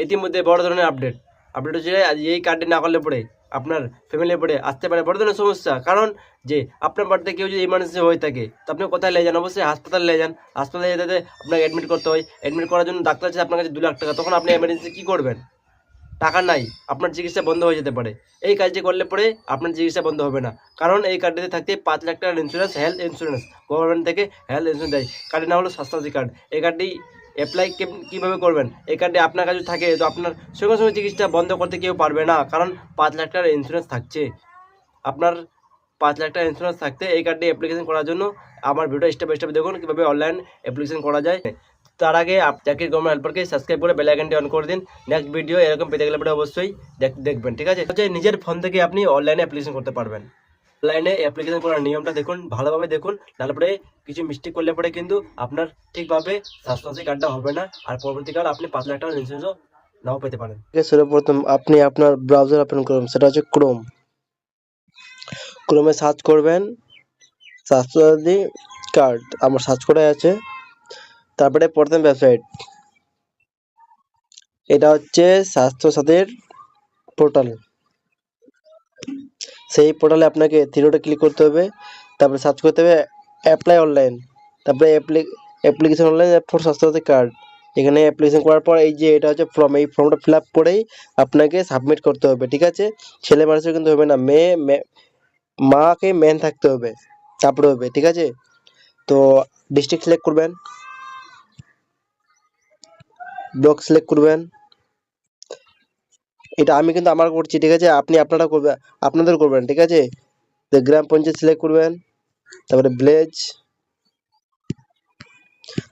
ইতিমধ্যে বড় ধরনের আপডেট হচ্ছে আজ এই কার্ডটি না করলে পরে আপনার ফ্যামিলির পরে আসতে পারে বড় ধরনের সমস্যা। কারণ যে আপনার বাড়িতে কেউ যদি ইমার্জেন্সি হয়ে থাকে তো আপনি কোথায় নিয়ে যান? অবশ্যই হাসপাতালে নিয়ে যান। হাসপাতালে যেতে আপনাকে অ্যাডমিট করতে হয়। অ্যাডমিট করার জন্য ডাক্তার চাচ্ছে আপনার কাছে 2 লাখ টাকা। তখন আপনি এমার্জেন্সি কী করবেন? টাকা নাই, আপনার চিকিৎসা বন্ধ হয়ে যেতে পারে। এই কাজটি করলে পরে আপনার চিকিৎসা বন্ধ হবে না। কারণ এই কার্ডটিতে থাকতে 5 লাখ টাকার ইন্স্যুরেন্স, হেলথ ইন্স্যুরেন্স গভর্নমেন্ট থেকে হেলথ ইন্স্যুরেন্স দেয়। কার্ডের নাম হলো স্বাস্থ্যসাথী কার্ড। এই কার্ডটি অ্যাপ্লাই কীভাবে করবেন? এই কার্ডটি আপনার কাছে থাকে তো আপনার সঙ্গে সঙ্গে চিকিৎসা বন্ধ করতে কেউ পারবে না, কারণ 5 লাখ টাকার ইন্স্যুরেন্স থাকছে। আপনার 5 লাখ টাকার ইন্স্যুরেন্স থাকতে এই কার্ডটি অ্যাপ্লিকেশন করার জন্য আমার ভিডিও স্টেপ বাই স্টেপ দেখুন কীভাবে অনলাইন অ্যাপ্লিকেশন করা যায়। তার আগে জাকির গভর্নমেন্ট হেল্পারকে সাবস্ক্রাইব করে বেল আইকনটি অন করে দিন। নেক্সট ভিডিও এরকম পেতে গেলে পরে অবশ্যই দেখবেন, ঠিক আছে? হচ্ছে নিজের ফোন থেকে আপনি অনলাইনে অ্যাপ্লিকেশন করতে পারবেন। অনলাইনে অ্যাপ্লিকেশন করার নিয়মটা দেখুন, ভালোভাবে দেখুন, নাহলে পরে কিছু মিস্টেক করলে পরে কিন্তু আপনার ঠিকভাবে স্বাস্থ্যসাথী কার্ডটা হবে না, আর পরবর্তীকালে আপনি 5 লাখ টাকার ইন্স্যুরেন্সও নাও পেতে পারেন। সর্বপ্রথম আপনি আপনার ব্রাউজার ওপেন করুন, সেটা হচ্ছে ক্রোমে সার্চ করবেন স্বাস্থ্যসাথী কার্ড। আমার সার্চ করা আছে। তারপরে প্রথম ওয়েবসাইট, এটা হচ্ছে স্বাস্থ্যসাথীর পোর্টাল। সেই পোর্টালে আপনাকে থ্রিডটে ক্লিক করতে হবে। তারপরে সার্চ করতে হবে অ্যাপ্লাই অনলাইন। তারপরে application online for Swasthya Sathi card. এখানে অ্যাপ্লিকেশন করার পর এই যে এটা হচ্ছে ফর্ম, এই ফর্মটা ফিল আপ করেই আপনাকে সাবমিট করতে হবে, ঠিক আছে? ছেলে মানুষের কিন্তু হবে না, মাকে মেন থাকতে হবে, তারপরে হবে, ঠিক আছে? তো ডিস্ট্রিক্ট সিলেক্ট করবেন, ব্লক সিলেক্ট করবেন। এটা আমি কিন্তু আমার করছি, ঠিক আছে? আপনি আপনাদের করবেন, ঠিক আছে? তো গ্রাম পঞ্চায়েত সিলেক্ট করবেন, তারপরে ভিলেজ,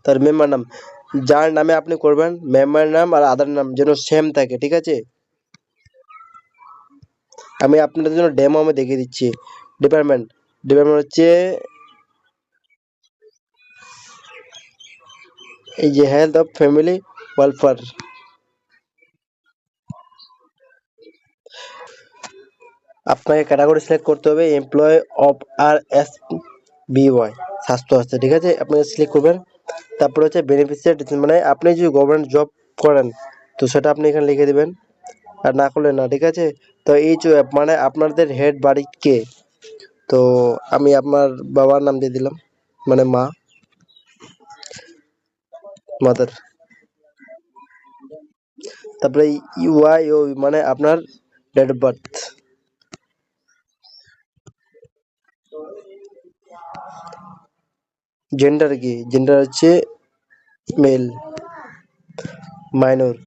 তার মেম্বার নাম, যার নামে আপনি করবেন মেম্বার নাম আর আধার নাম যেন সেম থাকে, ঠিক আছে? আমি আপনাদের জন্য ডেমো আমি দেখিয়ে দিচ্ছি। ডিপার্টমেন্ট হচ্ছে এই যে হেলথ অফ ফ্যামিলি ওয়েলফেয়ার। আপনাকে ক্যাটাগরি সিলেক্ট করতে হবে এমপ্লয় অফ RSBY, স্বাস্থ্য আছে, ঠিক আছে? আপনি সিলেক্ট করবেন। তারপরে হচ্ছে বেনিফিশিয়ারি, মানে আপনি যদি গভর্নমেন্ট জব করেন তো সেটা আপনি এখানে লিখে দিবেন, আর না করলে না, ঠিক আছে? তো এই যে মানে আপনাদের হেড বাড়ি কে, তো আমি আমার বাবার নাম দিয়ে দিলাম, মানে মাদার। তারপরে ইউআইও মানে আপনার ডেট অফ বার্থ। জেন্ডার কি? জেন্ডার হচ্ছে মেল, মাইনর।